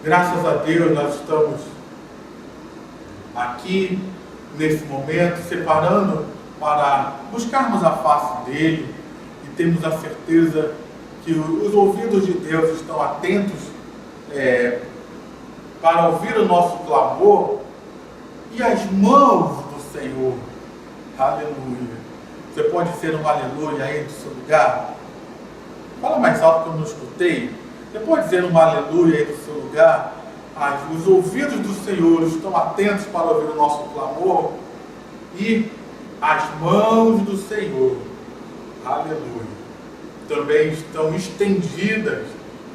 Graças a Deus nós estamos aqui nesse momento, separando para buscarmos a face dele e termos a certeza que os ouvidos de Deus estão atentos para ouvir o nosso clamor e as mãos do Senhor. Aleluia. Você pode ser um aleluia aí do seu lugar? Fala mais alto que eu não escutei. Você pode dizer um aleluia aí do seu lugar? Os ouvidos do Senhor estão atentos para ouvir o nosso clamor e as mãos do Senhor, aleluia, também estão estendidas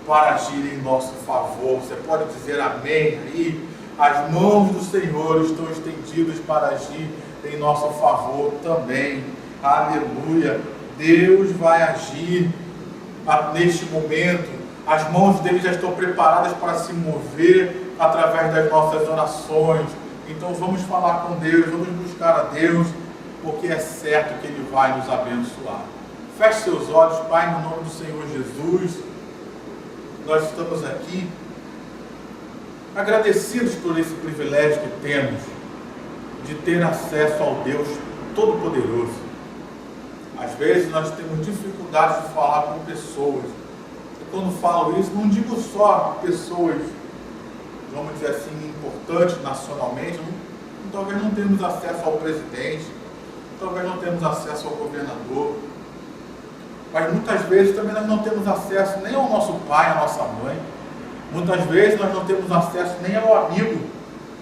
para agir em nosso favor. Você pode dizer amém aí? As mãos do Senhor estão estendidas para agir em nosso favor também, aleluia. Deus vai agir neste momento. As mãos dele já estão preparadas para se mover através das nossas orações. Então vamos falar com Deus, vamos buscar a Deus, porque é certo que Ele vai nos abençoar. Feche seus olhos, Pai, no nome do Senhor Jesus. Nós estamos aqui agradecidos por esse privilégio que temos de ter acesso ao Deus Todo-Poderoso. Às vezes nós temos dificuldade de falar com pessoas. Quando falo isso, não digo só pessoas, vamos dizer assim, importantes nacionalmente. Talvez não temos acesso ao presidente, talvez não temos acesso ao governador, mas muitas vezes também nós não temos acesso nem ao nosso pai, à nossa mãe. Muitas vezes nós não temos acesso nem ao amigo,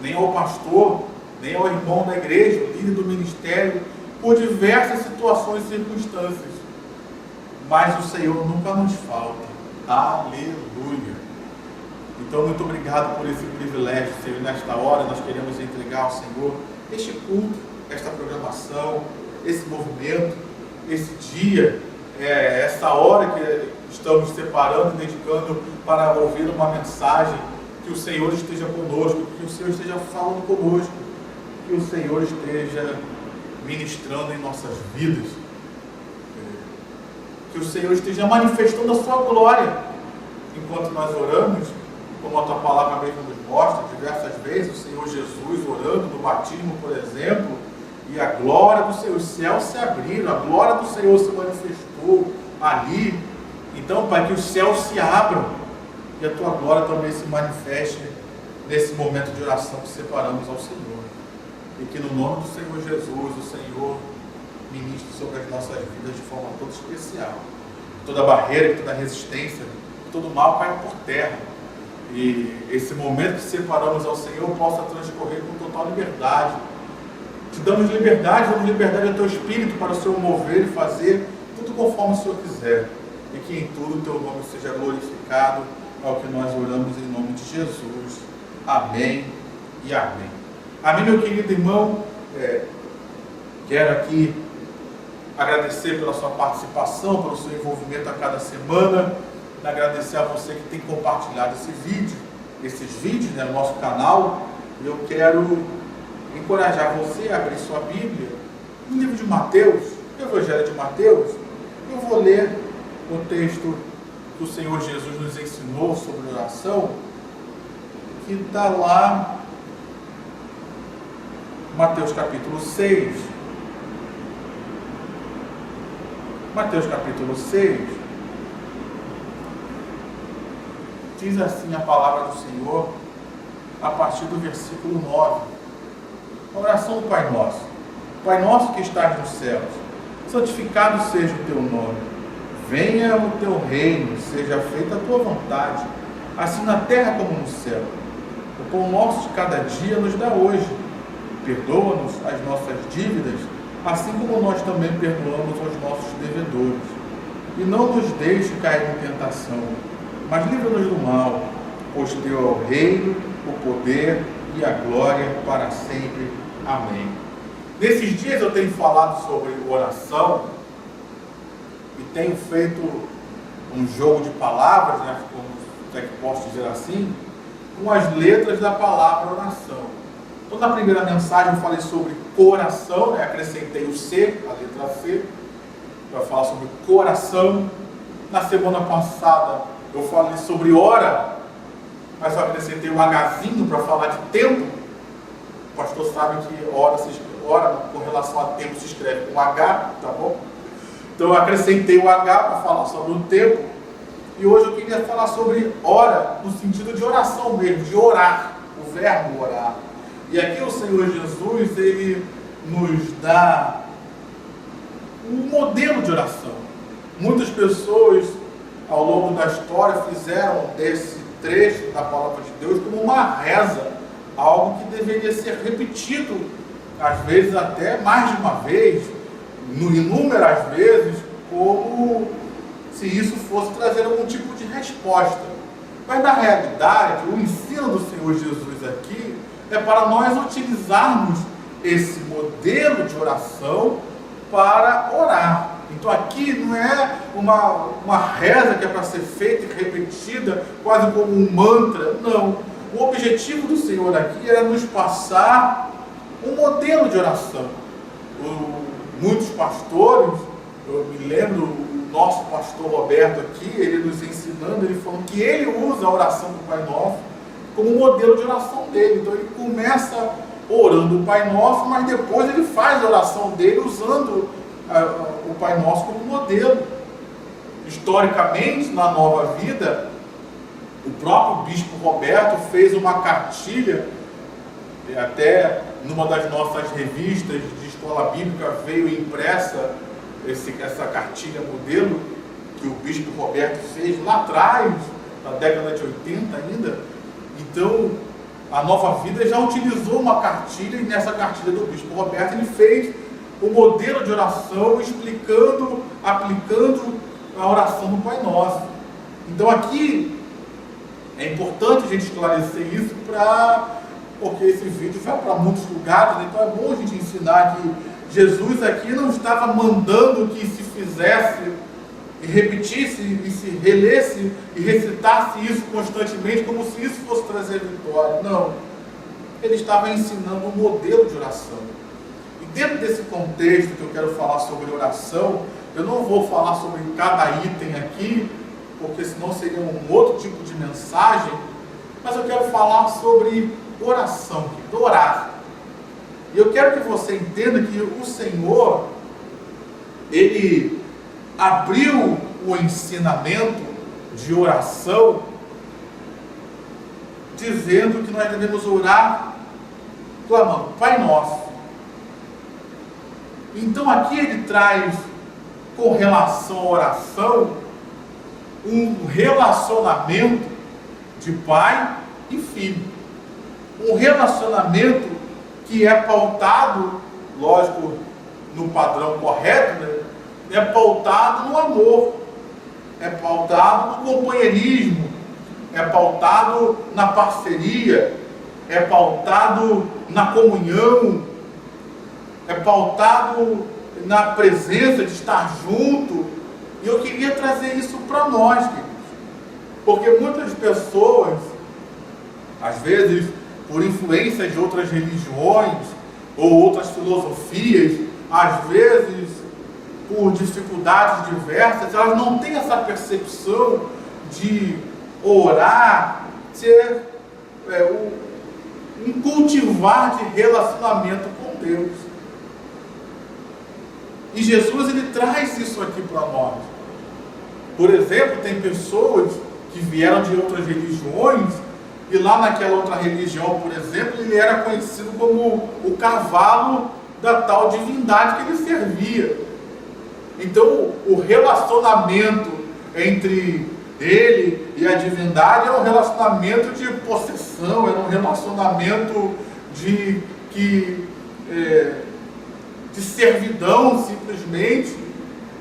nem ao pastor, nem ao irmão da igreja, líder do ministério, por diversas situações e circunstâncias. Mas o Senhor nunca nos falta. Aleluia! Então, muito obrigado por esse privilégio, Senhor. Nesta hora, nós queremos entregar ao Senhor este culto, esta programação, esse movimento, esse dia, essa hora que estamos separando e dedicando para ouvir uma mensagem. Que o Senhor esteja conosco, que o Senhor esteja falando conosco, que o Senhor esteja ministrando em nossas vidas. Que o Senhor esteja manifestando a sua glória enquanto nós oramos, como a tua palavra mesmo nos mostra diversas vezes, o Senhor Jesus orando no batismo, por exemplo, e a glória do Senhor, os céus se abriram, a glória do Senhor se manifestou ali. Então, Pai, que os céus se abram e a tua glória também se manifeste nesse momento de oração que separamos ao Senhor. E que no nome do Senhor Jesus, o Senhor ministre sobre as nossas vidas de forma toda especial. Toda barreira, toda resistência, todo mal caia por terra. E esse momento que separamos ao Senhor possa transcorrer com total liberdade. Te damos liberdade ao teu Espírito para o Senhor mover e fazer tudo conforme o Senhor quiser. E que em tudo o teu nome seja glorificado, ao que nós oramos em nome de Jesus. Amém e amém. Amém, meu querido irmão. Quero aqui agradecer pela sua participação, pelo seu envolvimento a cada semana, agradecer a você que tem compartilhado esses vídeos no nosso canal. Eu quero encorajar você a abrir sua Bíblia no livro de Mateus, Evangelho de Mateus. Eu vou ler o texto que o Senhor Jesus nos ensinou sobre oração, que está lá, Mateus capítulo 6. Mateus capítulo 6, diz assim a palavra do Senhor, a partir do versículo 9. A oração do Pai Nosso. Pai nosso que estás nos céus, santificado seja o teu nome. Venha o teu reino, seja feita a tua vontade, assim na terra como no céu. O pão nosso de cada dia nos dá hoje. Perdoa-nos as nossas dívidas, assim como nós também perdoamos aos nossos devedores. E não nos deixe cair em tentação, mas livra-nos do mal, pois teu é o reino, o poder e a glória para sempre. Amém. Nesses dias eu tenho falado sobre oração e tenho feito um jogo de palavras, né, como é que posso dizer assim, com as letras da palavra oração. Então, na primeira mensagem eu falei sobre coração, né? Acrescentei o C, a letra C, para falar sobre coração. Na semana passada eu falei sobre ora, mas só acrescentei um Hzinho para falar de tempo. O pastor sabe que hora com relação a tempo se escreve com H, tá bom? Então eu acrescentei o H para falar sobre o tempo. E hoje eu queria falar sobre hora, no sentido de oração mesmo, de orar, o verbo orar. E aqui o Senhor Jesus, Ele nos dá um modelo de oração. Muitas pessoas, ao longo da história, fizeram desse trecho da palavra de Deus como uma reza, algo que deveria ser repetido, às vezes até mais de uma vez, inúmeras vezes, como se isso fosse trazer algum tipo de resposta. Mas na realidade, o ensino do Senhor Jesus aqui é para nós utilizarmos esse modelo de oração para orar. Então aqui não é uma reza que é para ser feita e repetida quase como um mantra, não. O objetivo do Senhor aqui era nos passar um modelo de oração. Muitos pastores, eu me lembro, o nosso pastor Roberto aqui, ele nos ensinando, ele falou que ele usa a oração do Pai Nosso como modelo de oração dele. Então ele começa orando o Pai Nosso, mas depois ele faz a oração dele usando o Pai Nosso como modelo. Historicamente, na Nova Vida, o próprio Bispo Roberto fez uma cartilha, até numa das nossas revistas de escola bíblica veio impressa essa cartilha modelo que o Bispo Roberto fez lá atrás, na década de 80 ainda. Então, a Nova Vida já utilizou uma cartilha, e nessa cartilha do Bispo Roberto ele fez o modelo de oração, explicando, aplicando a oração do Pai Nosso. Então aqui é importante a gente esclarecer isso, porque esse vídeo vai para muitos lugares, então é bom a gente ensinar que Jesus aqui não estava mandando que se fizesse e repetisse e se relesse e recitasse isso constantemente como se isso fosse trazer vitória. Não. Ele estava ensinando um modelo de oração. E dentro desse contexto que eu quero falar sobre oração, eu não vou falar sobre cada item aqui, porque senão seria um outro tipo de mensagem, mas eu quero falar sobre oração, orar. E eu quero que você entenda que o Senhor, Ele abriu o ensinamento de oração dizendo que nós devemos orar clamando, Pai Nosso. Então aqui ele traz, com relação à oração, um relacionamento de pai e filho. Um relacionamento que é pautado, lógico, no padrão correto, né? É pautado no amor, é pautado no companheirismo, é pautado na parceria, é pautado na comunhão, é pautado na presença de estar junto. E eu queria trazer isso para nós, queridos, porque muitas pessoas, às vezes por influência de outras religiões ou outras filosofias, às vezes por dificuldades diversas, elas não têm essa percepção de orar ser um cultivar de relacionamento com Deus. E Jesus, ele traz isso aqui para nós. Por exemplo, tem pessoas que vieram de outras religiões, e lá naquela outra religião, por exemplo, ele era conhecido como o cavalo da tal divindade que ele servia. Então, o relacionamento entre ele e a divindade era um relacionamento de possessão, era um relacionamento de servidão, simplesmente.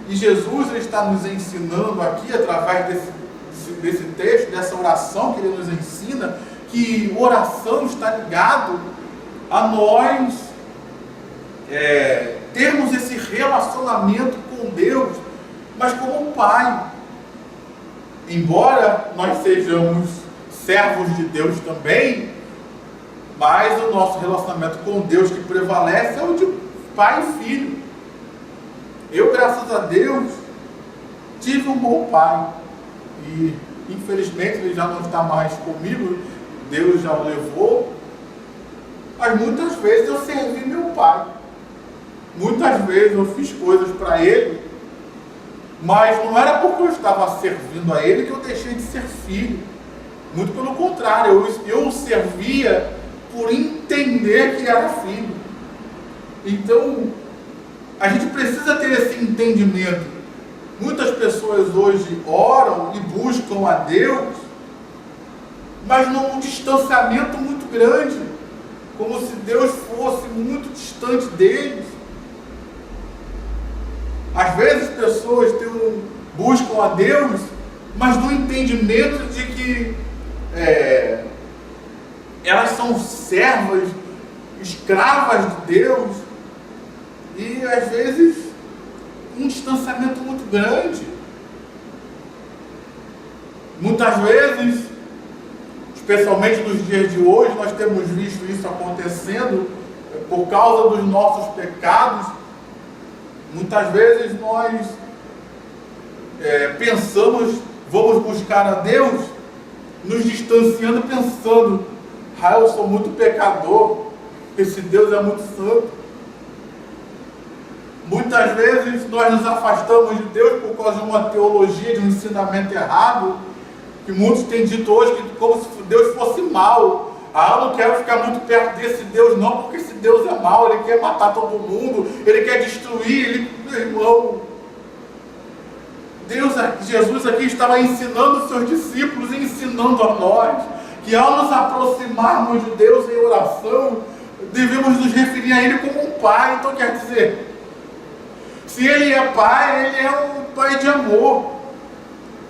E Jesus, ele está nos ensinando aqui, através desse texto, dessa oração que ele nos ensina, que oração está ligado a nós termos esse relacionamento com Deus, mas como um pai. Embora nós sejamos servos de Deus também, mas o nosso relacionamento com Deus que prevalece é o de pai e filho. Eu, graças a Deus, tive um bom pai. E Infelizmente ele já não está mais comigo, Deus já o levou. Mas muitas vezes eu servi meu pai. Muitas vezes eu fiz coisas para ele, mas não era porque eu estava servindo a ele que eu deixei de ser filho. Muito pelo contrário, eu o servia por entender que era filho. Então, a gente precisa ter esse entendimento. Muitas pessoas hoje oram e buscam a Deus, mas num distanciamento muito grande, como se Deus fosse muito distante deles. Às vezes pessoas buscam a Deus, mas no entendimento de que elas são servas, escravas de Deus, e às vezes um distanciamento muito grande. Muitas vezes, especialmente nos dias de hoje, nós temos visto isso acontecendo por causa dos nossos pecados. Muitas vezes nós pensamos, vamos buscar a Deus, nos distanciando, pensando: eu sou muito pecador, esse Deus é muito santo. Muitas vezes nós nos afastamos de Deus por causa de uma teologia, de um ensinamento errado, que muitos têm dito hoje, que como se Deus fosse mau. Eu não quero ficar muito perto desse Deus não, porque esse Deus é mau, ele quer matar todo mundo, ele quer destruir, meu irmão. Jesus aqui estava ensinando os seus discípulos e ensinando a nós, que ao nos aproximarmos de Deus em oração, devemos nos referir a Ele como um Pai. Então quer dizer, se Ele é Pai, Ele é um Pai de amor.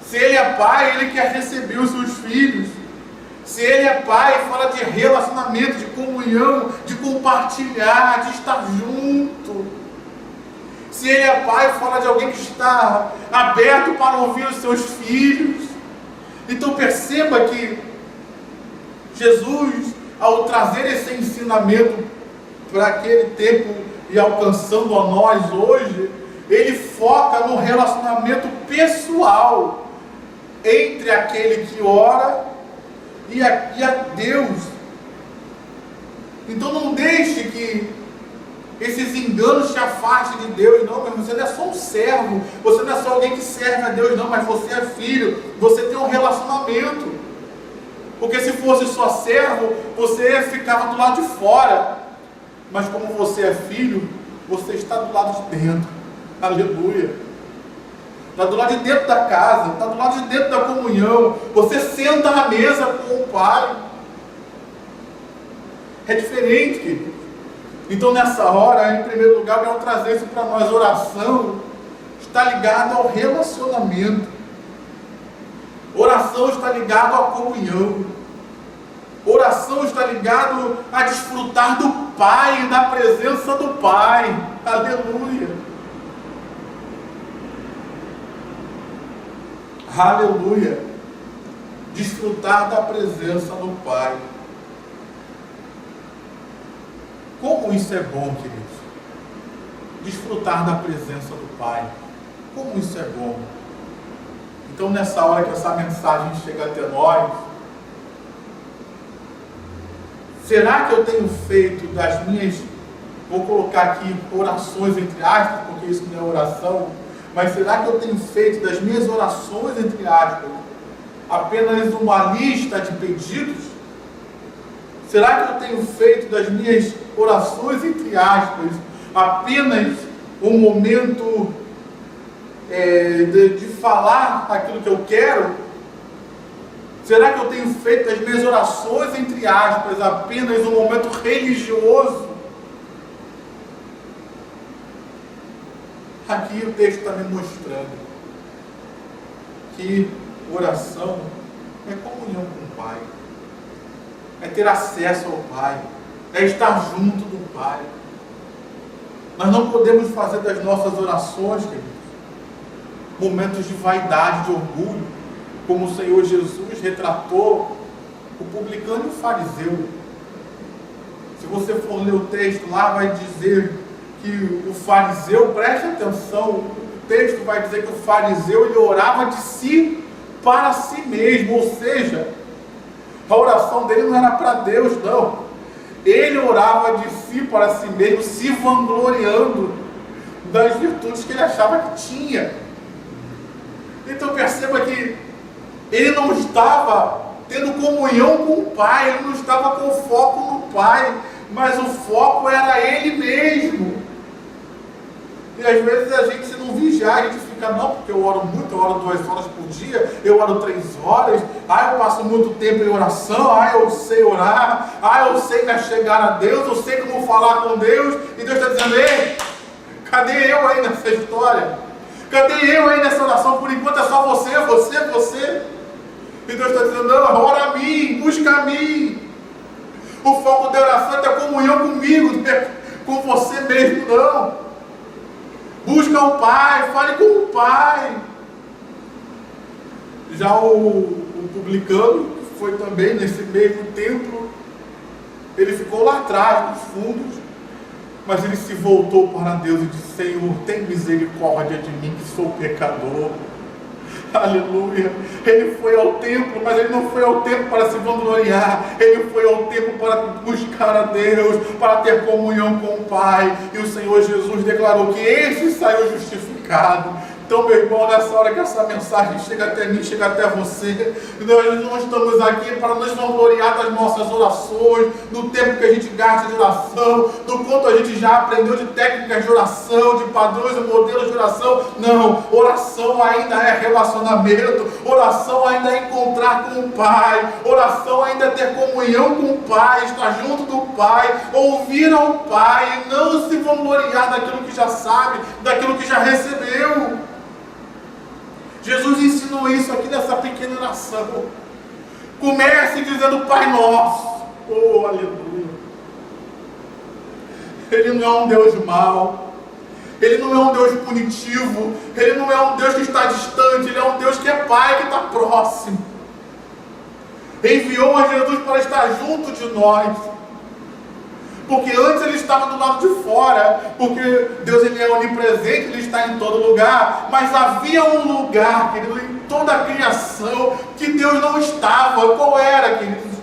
Se Ele é Pai, Ele quer receber os seus filhos. Se Ele é Pai, fala de relacionamento, de comunhão, de compartilhar, de estar junto. Se Ele é Pai, fala de alguém que está aberto para ouvir os seus filhos. Então perceba que Jesus, ao trazer esse ensinamento para aquele tempo e alcançando a nós hoje, Ele foca no relacionamento pessoal entre aquele que ora e a Deus. Então não deixe que esses enganos te afastem de Deus. Não, meu irmão, você não é só um servo, você não é só alguém que serve a Deus, não, mas você é filho, você tem um relacionamento. Porque se fosse só servo, você ficava do lado de fora. Mas como você é filho, você está do lado de dentro. Aleluia. Está do lado de dentro da casa, está do lado de dentro da comunhão. Você senta na mesa com o Pai. É diferente, querido. Então nessa hora, em primeiro lugar, eu quero trazer isso para nós. Oração está ligada ao relacionamento. Oração está ligada à comunhão. Oração está ligado a desfrutar do Pai e da presença do Pai. Aleluia. Aleluia. Desfrutar da presença do Pai. Como isso é bom, queridos. Desfrutar da presença do Pai. Como isso é bom. Então nessa hora que essa mensagem chega até nós, será que eu tenho feito das minhas, vou colocar aqui orações entre aspas, porque isso não é oração, mas será que eu tenho feito das minhas orações entre aspas apenas uma lista de pedidos? Será que eu tenho feito das minhas orações entre aspas apenas um momento de falar aquilo que eu quero? Será que eu tenho feito das minhas orações, entre aspas, apenas um momento religioso? Aqui o texto está me mostrando que oração é comunhão com o Pai, é ter acesso ao Pai, é estar junto do Pai. Nós não podemos fazer das nossas orações, queridos, momentos de vaidade, de orgulho, como o Senhor Jesus retratou o publicano e o fariseu. Se você for ler o texto, lá vai dizer que o fariseu, preste atenção, o texto vai dizer que o fariseu, ele orava de si para si mesmo, ou seja, a oração dele não era para Deus, não. Ele orava de si para si mesmo, se vangloriando das virtudes que ele achava que tinha. Então perceba que ele não estava tendo comunhão com o Pai, ele não estava com foco no Pai, mas o foco era ele mesmo. E às vezes a gente, se não vigiar, a gente fica, não, porque eu oro muito, eu oro 2 horas por dia, eu oro 3 horas, eu passo muito tempo em oração, eu sei orar, eu sei chegar a Deus, eu sei como falar com Deus, e Deus está dizendo, ei, cadê eu aí nessa história? Cadê eu aí nessa oração? Por enquanto é só você. E Deus está dizendo, não, ora a mim, busca a mim. O foco da oração é ter comunhão comigo, com você mesmo, não. Busca o Pai, fale com o Pai. Já o publicano, que foi também nesse mesmo templo, ele ficou lá atrás, nos fundos, mas ele se voltou para Deus e disse, Senhor, tem misericórdia de mim, que sou pecador. Aleluia. Ele foi ao templo, mas ele não foi ao templo para se vangloriar. Ele foi ao templo para buscar a Deus, para ter comunhão com o Pai. E o Senhor Jesus declarou que esse saiu justificado. Então, meu irmão, nessa hora que essa mensagem chega até mim, chega até você, nós não estamos aqui para nos vangloriar das nossas orações, do tempo que a gente gasta de oração, do quanto a gente já aprendeu de técnicas de oração, de padrões e modelos de oração. Não, oração ainda é relacionamento, oração ainda é encontrar com o Pai, oração ainda é ter comunhão com o Pai, estar junto do Pai, ouvir ao Pai, e não se vangloriar daquilo que já sabe, daquilo que já recebeu. Jesus ensinou isso aqui nessa pequena oração. Comece dizendo Pai Nosso. Oh, aleluia. Ele não é um Deus mau. Ele não é um Deus punitivo. Ele não é um Deus que está distante. Ele é um Deus que é Pai, que está próximo. Enviou a Jesus para estar junto de nós. Porque antes ele estava do lado de fora, porque Deus ele é onipresente, ele está em todo lugar, mas havia um lugar, querido, em toda a criação, que Deus não estava. Qual era, queridos?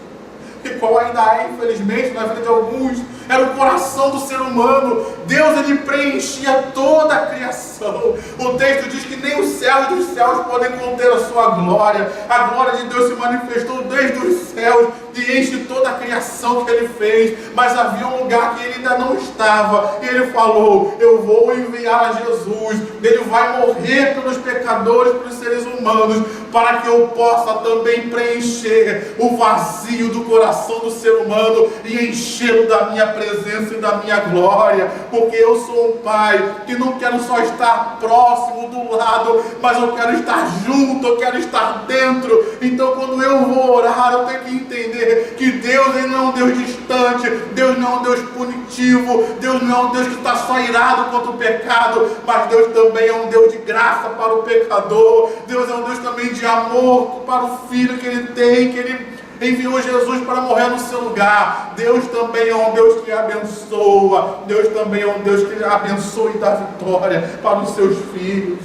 E qual ainda é, infelizmente, na vida de alguns, era o coração do ser humano. Deus ele preenchia toda a criação. O texto diz que nem os céus dos céus podem conter a sua glória. A glória de Deus se manifestou desde os céus e enche toda a criação que ele fez. Mas havia um lugar que ele ainda não estava. E ele falou, eu vou enviar a Jesus. Ele vai morrer pelos pecadores, pelos seres humanos, para que eu possa também preencher o vazio do coração do ser humano e enchê-lo da minha presença e da minha glória. Porque eu sou um Pai que não quero só estar próximo do lado, mas eu quero estar junto, eu quero estar dentro. Então quando eu vou orar, eu tenho que entender que Deus ele não é um Deus distante, Deus não é um Deus punitivo, Deus não é um Deus que está só irado contra o pecado, mas Deus também é um Deus de graça para o pecador. Deus é um Deus também de amor para o filho que ele tem, que ele enviou Jesus para morrer no seu lugar. Deus também é um Deus que abençoa. Deus também é um Deus que abençoa e dá vitória para os seus filhos.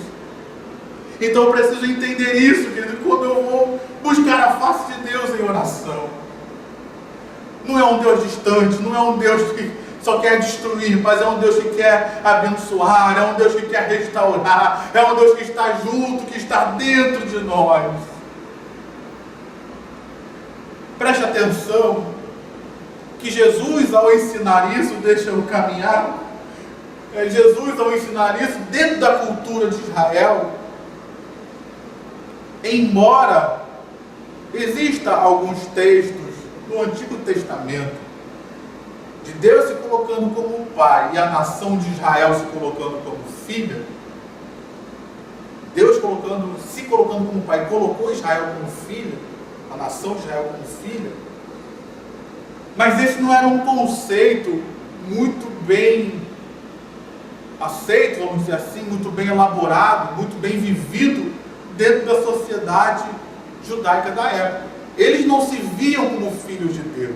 Então eu preciso entender isso, querido, quando eu vou buscar a face de Deus em oração. Não é um Deus distante, não é um Deus que só quer destruir, mas é um Deus que quer abençoar, é um Deus que quer restaurar, é um Deus que está junto, que está dentro de nós. Preste atenção, que Jesus ao ensinar isso, deixa eu caminhar, Jesus ao ensinar isso dentro da cultura de Israel, embora exista alguns textos no Antigo Testamento, de Deus se colocando como pai e a nação de Israel se colocando como filha, Deus se colocando como pai, colocou Israel como filha, a nação de Israel como filha, mas esse não era um conceito muito bem aceito, vamos dizer assim, muito bem elaborado, muito bem vivido dentro da sociedade judaica da época. Eles não se viam como filhos de Deus.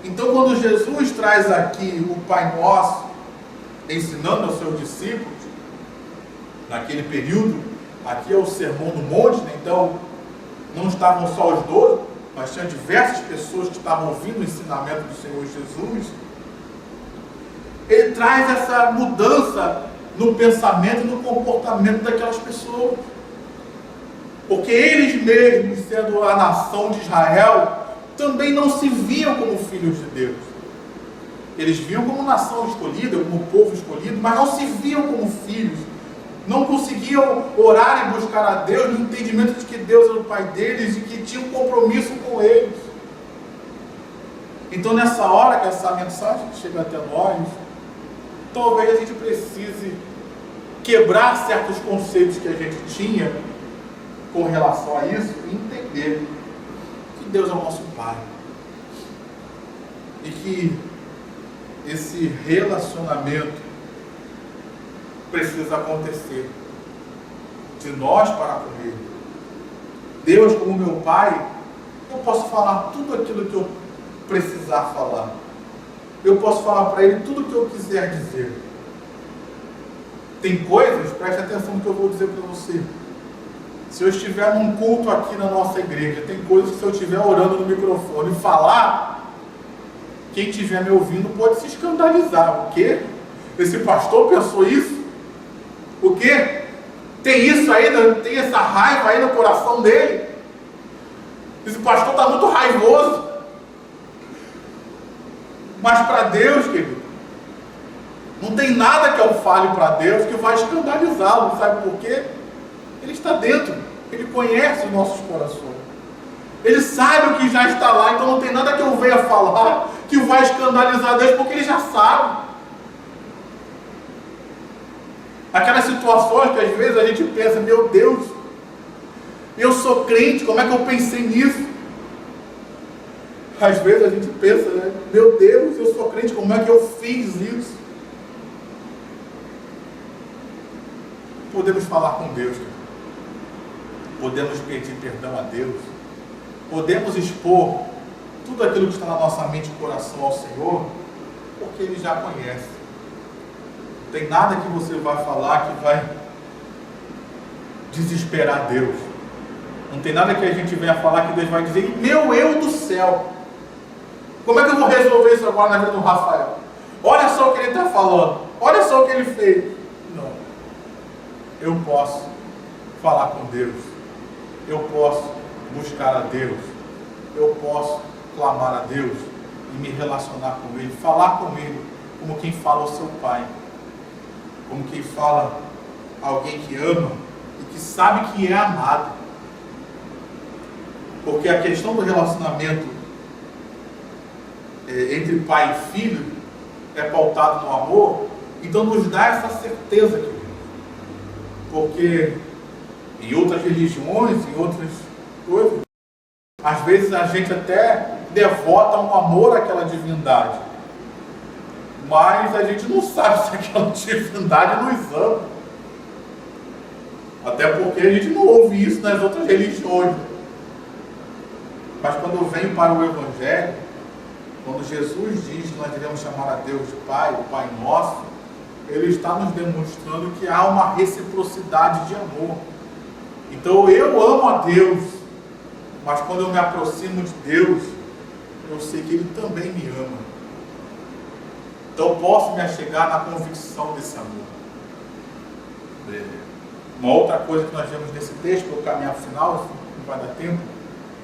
Então quando Jesus traz aqui o Pai Nosso, ensinando aos seus discípulos, naquele período, Aqui é o Sermão do Monte, né? Então não estavam só os 12, mas tinha diversas pessoas que estavam ouvindo o ensinamento do Senhor Jesus. Ele traz essa mudança no pensamento e no comportamento daquelas pessoas. Porque eles mesmos, sendo a nação de Israel, também não se viam como filhos de Deus. Eles viam como nação escolhida, como povo escolhido, mas não se viam como filhos. Não conseguiam orar e buscar a Deus no entendimento de que Deus era o Pai deles e que tinha um compromisso com eles. Então, nessa hora que essa mensagem chega até nós, talvez a gente precise quebrar certos conceitos que a gente tinha com relação a isso e entender que Deus é o nosso Pai. E que esse relacionamento precisa acontecer de nós para com Ele. Deus, como meu Pai, eu posso falar tudo aquilo que eu precisar falar. Eu posso falar para Ele tudo o que eu quiser dizer. Tem coisas, preste atenção no que eu vou dizer para você. Se eu estiver num culto aqui na nossa igreja, tem coisas que se eu estiver orando no microfone e falar, quem estiver me ouvindo pode se escandalizar. O quê? Esse pastor pensou isso? O quê? Tem isso aí, tem essa raiva aí no coração dele? Esse pastor está muito raivoso. Mas para Deus, querido, não tem nada que eu fale para Deus que vai escandalizá-lo. Sabe por quê? Ele está dentro. Ele conhece os nossos corações. Ele sabe o que já está lá. Então não tem nada que eu venha falar que vai escandalizar Deus, porque Ele já sabe. Aquelas situações que às vezes a gente pensa, meu Deus, eu sou crente, como é que eu pensei nisso? Às vezes a gente pensa, né? Meu Deus, eu sou crente, como é que eu fiz isso? Podemos falar com Deus, podemos pedir perdão a Deus, podemos expor tudo aquilo que está na nossa mente e coração ao Senhor, porque Ele já conhece. Não tem nada que você vai falar que vai desesperar Deus. Não tem nada que a gente venha falar que Deus vai dizer, meu eu do céu, como é que eu vou resolver isso agora na vida do Rafael? Olha só o que ele está falando, olha só o que ele fez. Não. Eu posso falar com Deus, eu posso buscar a Deus, eu posso clamar a Deus e me relacionar com Ele, falar com Ele como quem fala ao seu Pai, como quem fala a alguém que ama e que sabe que é amado. Porque a questão do relacionamento entre pai e filho é pautado no amor, então nos dá essa certeza, querido. Porque em outras religiões, em outras coisas, às vezes a gente até devota um amor àquela divindade, mas a gente não sabe se aquela divindade nos ama. Até porque a gente não ouve isso nas outras religiões. Mas quando eu venho para o Evangelho, quando Jesus diz que nós devemos chamar a Deus de Pai, o Pai Nosso, Ele está nos demonstrando que há uma reciprocidade de amor. Então eu amo a Deus, mas quando eu me aproximo de Deus, eu sei que Ele também me ama. Então eu posso me achegar na convicção desse amor. Uma outra coisa que nós vemos nesse texto, para eu caminhar para o final, não vai dar tempo,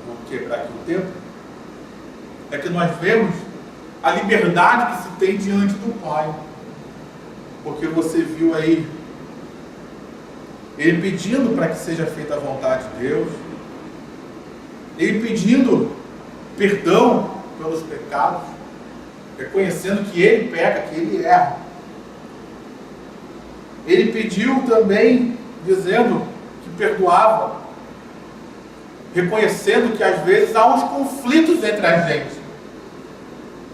vou quebrar aqui o tempo, é que nós vemos a liberdade que se tem diante do Pai. Porque você viu aí Ele pedindo para que seja feita a vontade de Deus, Ele pedindo perdão pelos pecados, reconhecendo que Ele peca, que Ele erra. Ele pediu também, dizendo que perdoava, reconhecendo que às vezes há uns conflitos entre a gente,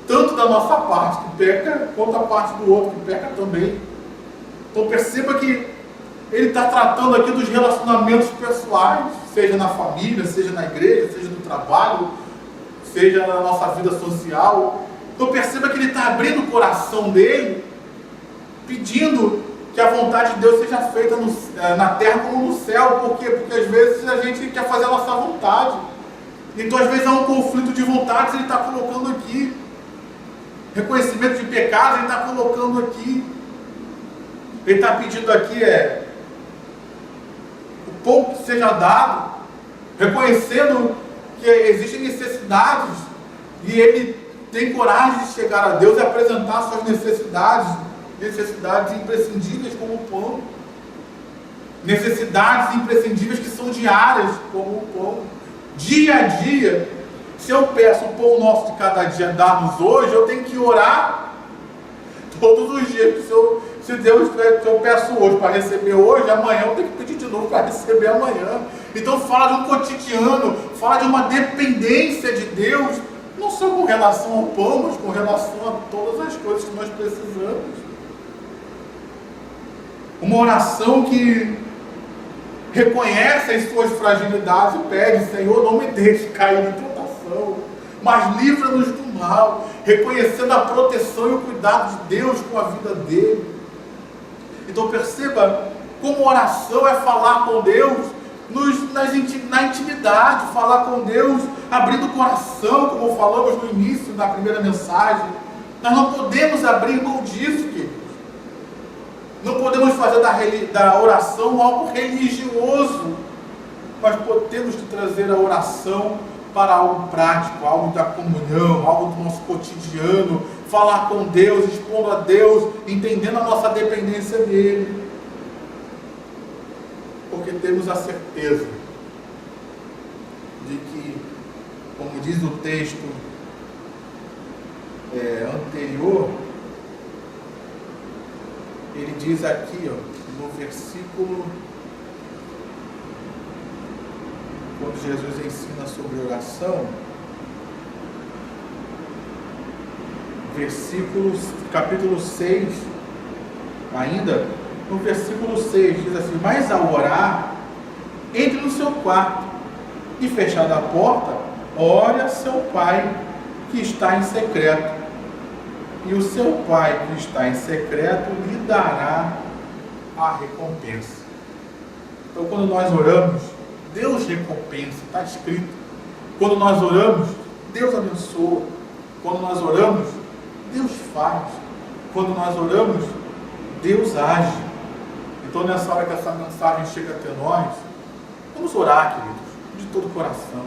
tanto da nossa parte que peca, quanto a parte do outro que peca também. Então perceba que Ele está tratando aqui dos relacionamentos pessoais, seja na família, seja na igreja, seja no trabalho, seja na nossa vida social. Então perceba que Ele está abrindo o coração dele, pedindo que a vontade de Deus seja feita na terra como no céu. Por quê? Porque às vezes a gente quer fazer a nossa vontade. Então às vezes há um conflito de vontades, ele está colocando aqui. Reconhecimento de pecados, ele está colocando aqui. Ele está pedindo aqui o pouco que seja dado, reconhecendo que existem necessidades, e ele tem coragem de chegar a Deus e apresentar suas necessidades imprescindíveis como o pão, necessidades imprescindíveis que são diárias como o pão, dia a dia. Se eu peço o pão nosso de cada dia dar-nos hoje, eu tenho que orar todos os dias. Se eu peço hoje para receber hoje, amanhã eu tenho que pedir de novo para receber amanhã. Então fala de um cotidiano, fala de uma dependência de Deus, não só com relação ao pão, mas com relação a todas as coisas que nós precisamos. Uma oração que reconhece as suas fragilidades e pede: Senhor, não me deixe cair em tentação, mas livra-nos do mal, reconhecendo a proteção e o cuidado de Deus com a vida dele. Então perceba como oração é falar com Deus na intimidade, falar com Deus abrindo o coração, como falamos no início da primeira mensagem. Nós não podemos abrir mão disso, queridos. Não podemos fazer da oração algo religioso, mas temos que trazer a oração para algo prático, algo da comunhão, algo do nosso cotidiano, falar com Deus, expondo a Deus, entendendo a nossa dependência dele. Porque temos a certeza de que, como diz o texto anterior, ele diz aqui, no versículo, quando Jesus ensina sobre oração, capítulo 6, ainda, no versículo 6, diz assim: mas ao orar, entre no seu quarto, e fechada a porta, ore a seu Pai que está em secreto, e o seu Pai que está em secreto lhe dará a recompensa. Então, quando nós oramos, Deus recompensa, está escrito. Quando nós oramos, Deus abençoa. Quando nós oramos, Deus faz. Quando nós oramos, Deus age. Então, nessa hora que essa mensagem chega até nós, vamos orar, queridos, de todo o coração.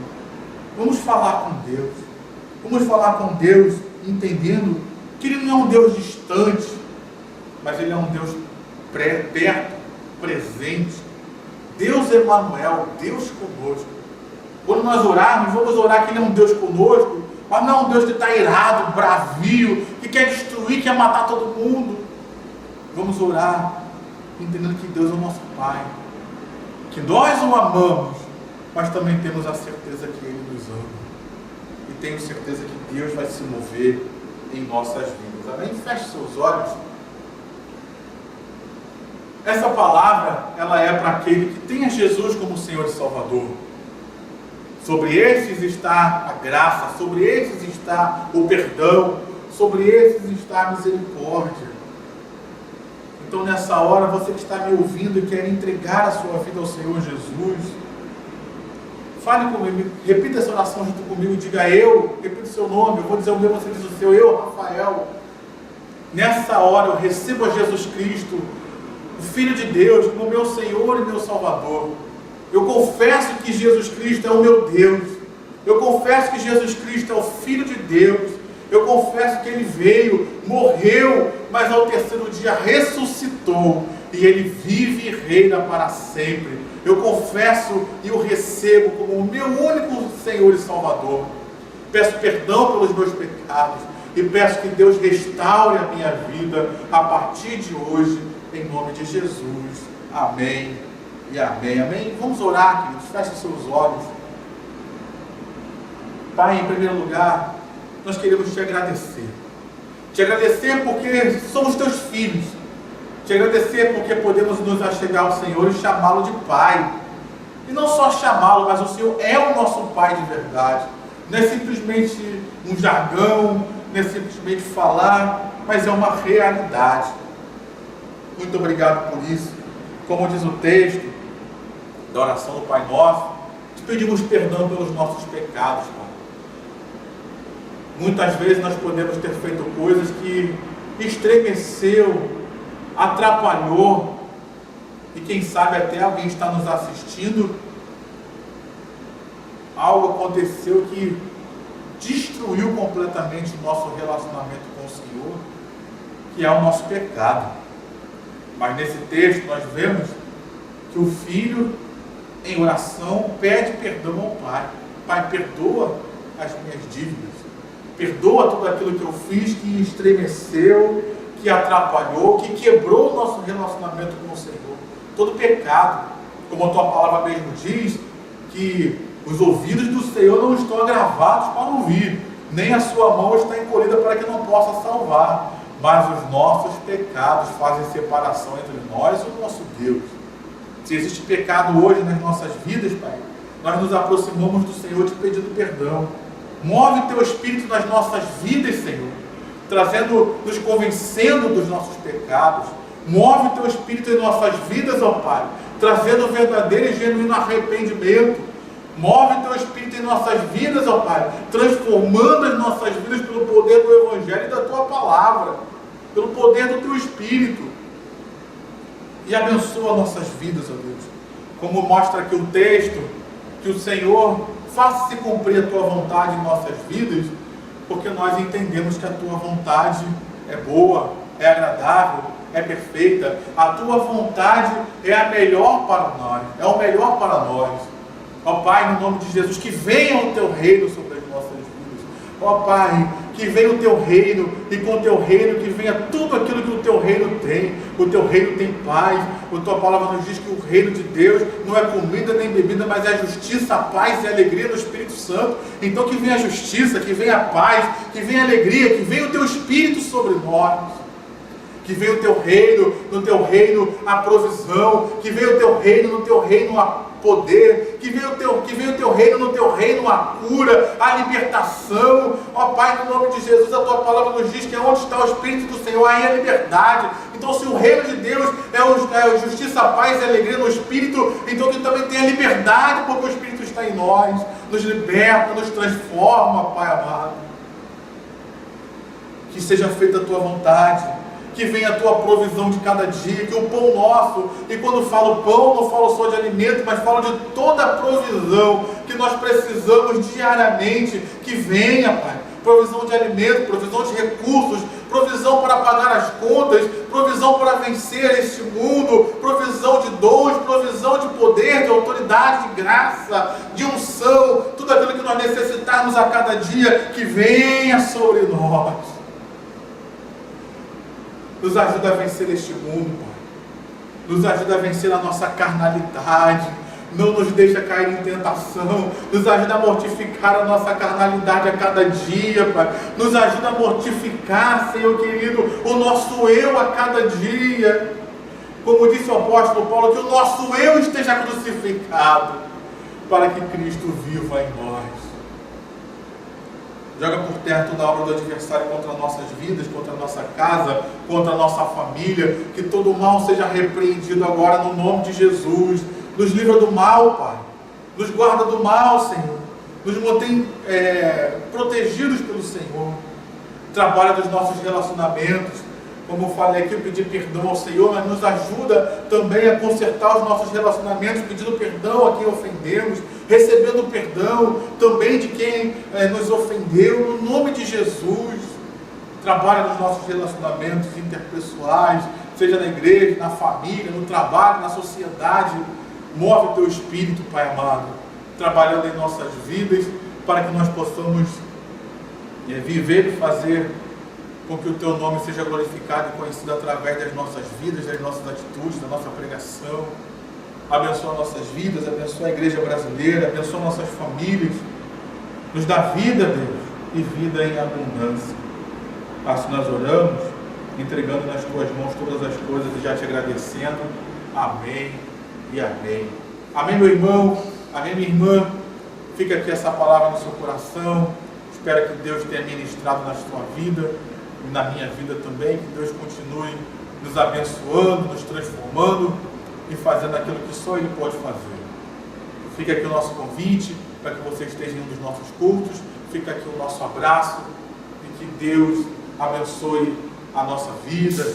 Vamos falar com Deus. Vamos falar com Deus, entendendo que Ele não é um Deus distante, mas Ele é um Deus perto, presente. Deus Emanuel, Deus conosco. Quando nós orarmos, vamos orar que Ele é um Deus conosco, mas não é um Deus que está irado, bravio, que quer destruir, quer matar todo mundo. Vamos orar entendendo que Deus é o nosso Pai, que nós o amamos, mas também temos a certeza que Ele nos ama. E tenho certeza que Deus vai se mover em nossas vidas. Amém? Feche seus olhos. Essa palavra, ela é para aquele que tem a Jesus como Senhor e Salvador. Sobre esses está a graça, sobre esses está o perdão, sobre esses está a misericórdia. Então, nessa hora, você que está me ouvindo e quer entregar a sua vida ao Senhor Jesus, fale comigo, repita essa oração junto comigo, diga eu, repita o seu nome, eu vou dizer o meu, você diz o seu, eu, Rafael. Nessa hora eu recebo a Jesus Cristo, o Filho de Deus, como meu Senhor e meu Salvador. Eu confesso que Jesus Cristo é o meu Deus. Eu confesso que Jesus Cristo é o Filho de Deus. Eu confesso que Ele veio, morreu, mas ao terceiro dia ressuscitou. E Ele vive e reina para sempre. Eu confesso e o recebo como o meu único Senhor e Salvador. Peço perdão pelos meus pecados. E peço que Deus restaure a minha vida a partir de hoje, em nome de Jesus. Amém e amém. Amém. Vamos orar, queridos. Feche seus olhos. Pai, em primeiro lugar, nós queremos te agradecer. Te agradecer porque somos teus filhos. Te agradecer porque podemos nos achegar ao Senhor e chamá-lo de Pai. E não só chamá-lo, mas o Senhor é o nosso Pai de verdade. Não é simplesmente um jargão, não é simplesmente falar, mas é uma realidade. muito obrigado por isso. Como diz o texto da oração do Pai Nosso, te pedimos perdão pelos nossos pecados, Pai. Muitas vezes nós podemos ter feito coisas que estremeceu, atrapalhou, e quem sabe até alguém está nos assistindo, algo aconteceu que destruiu completamente o nosso relacionamento com o Senhor, que é o nosso pecado. Mas nesse texto nós vemos que o filho, em oração, pede perdão ao Pai. Pai, perdoa as minhas dívidas, perdoa tudo aquilo que eu fiz que estremeceu, que atrapalhou, que quebrou o nosso relacionamento com o Senhor. Todo pecado, como a tua palavra mesmo diz, que os ouvidos do Senhor não estão agravados para ouvir, nem a sua mão está encolhida para que não possa salvar, mas os nossos pecados fazem separação entre nós e o nosso Deus. Se existe pecado hoje nas nossas vidas, Pai, nós nos aproximamos do Senhor te pedindo perdão. Move teu Espírito nas nossas vidas, Senhor, nos convencendo dos nossos pecados. Move teu Espírito em nossas vidas, ó Pai, trazendo verdadeiro e genuíno arrependimento. Move teu Espírito em nossas vidas, ó Pai, transformando as nossas vidas pelo poder do Evangelho e da tua palavra, pelo poder do teu Espírito. E abençoa nossas vidas, ó Deus. Como mostra aqui o texto, que o Senhor faça-se cumprir a tua vontade em nossas vidas, porque nós entendemos que a tua vontade é boa, é agradável, é perfeita. A tua vontade é a melhor para nós, é o melhor para nós. Ó Pai, no nome de Jesus, que venha o teu reino sobre as nossas vidas. Ó Pai, que venha o teu reino, e com o teu reino que venha tudo aquilo que o teu reino tem. O teu reino tem paz. A tua palavra nos diz que o reino de Deus não é comida nem bebida, mas é justiça, paz e alegria no Espírito Santo. Então que venha a justiça, que venha a paz, que venha a alegria, que venha o teu Espírito sobre nós. Que venha o teu reino, no teu reino a provisão, que venha o teu reino, no teu reino a poder, que venha o teu reino, no teu reino a cura, a libertação. Ó Pai, no nome de Jesus, a tua palavra nos diz que onde está o Espírito do Senhor, aí é a liberdade. Então se o reino de Deus é justiça, paz e alegria no Espírito, então que também tenha liberdade, porque o Espírito está em nós, nos liberta, nos transforma, Pai amado. Que seja feita a tua vontade, que venha a tua provisão de cada dia, que o pão nosso, e quando falo pão, não falo só de alimento, mas falo de toda a provisão que nós precisamos diariamente, que venha, Pai, provisão de alimento, provisão de recursos, provisão para pagar as contas, provisão para vencer este mundo, provisão de dons, provisão de poder, de autoridade, de graça, de unção, tudo aquilo que nós necessitarmos a cada dia, que venha sobre nós. Nos ajuda a vencer este mundo, Pai. Nos ajuda a vencer a nossa carnalidade. Não nos deixa cair em tentação. Nos ajuda a mortificar a nossa carnalidade a cada dia, Pai. Nos ajuda a mortificar, Senhor querido, o nosso eu a cada dia. Como disse o apóstolo Paulo, que o nosso eu esteja crucificado, para que Cristo viva em nós. Joga por terra toda a obra do adversário contra nossas vidas, contra a nossa casa, contra a nossa família. Que todo mal seja repreendido agora no nome de Jesus. Nos livra do mal, Pai. Nos guarda do mal, Senhor. Nos mantém protegidos pelo Senhor. Trabalha dos nossos relacionamentos. Como eu falei aqui, eu pedi perdão ao Senhor, mas nos ajuda também a consertar os nossos relacionamentos, pedindo perdão a quem ofendemos, recebendo perdão também de quem nos ofendeu, no nome de Jesus. Trabalha nos nossos relacionamentos interpessoais, seja na igreja, na família, no trabalho, na sociedade. Move o teu Espírito, Pai amado, trabalhando em nossas vidas, para que nós possamos viver e fazer com que o teu nome seja glorificado e conhecido através das nossas vidas, das nossas atitudes, da nossa pregação. Abençoa nossas vidas, abençoa a igreja brasileira, abençoa nossas famílias. Nos dá vida, Deus, e vida em abundância. Assim nós oramos, entregando nas tuas mãos todas as coisas e já te agradecendo. Amém e amém. Amém, meu irmão, amém, minha irmã. Fica aqui essa palavra no seu coração. Espero que Deus tenha ministrado na sua vida, na minha vida também, que Deus continue nos abençoando, nos transformando e fazendo aquilo que só Ele pode fazer. Fica aqui o nosso convite para que você esteja em um dos nossos cultos, fica aqui o nosso abraço e que Deus abençoe a nossa vida,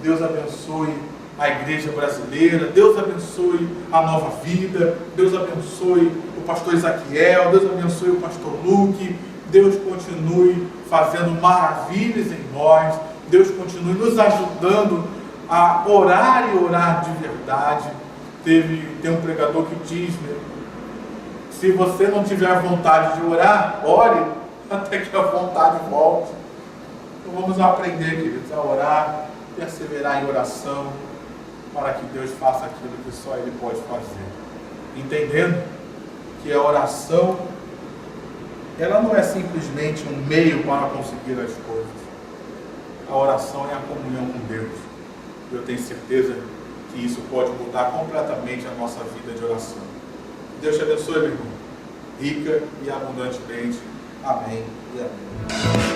Deus abençoe a igreja brasileira, Deus abençoe a Nova Vida, Deus abençoe o pastor Isaquiel, Deus abençoe o pastor Luque, Deus continue fazendo maravilhas em nós, Deus continue nos ajudando a orar e orar de verdade. Tem um pregador que diz, né, se você não tiver vontade de orar, ore até que a vontade volte. Então vamos aprender, queridos, a orar, perseverar em oração, para que Deus faça aquilo que só Ele pode fazer. Entendendo que a oração, ela não é simplesmente um meio para conseguir as coisas. A oração é a comunhão com Deus. Eu tenho certeza que isso pode mudar completamente a nossa vida de oração. Deus te abençoe, meu irmão, rica e abundantemente. Amém e amém.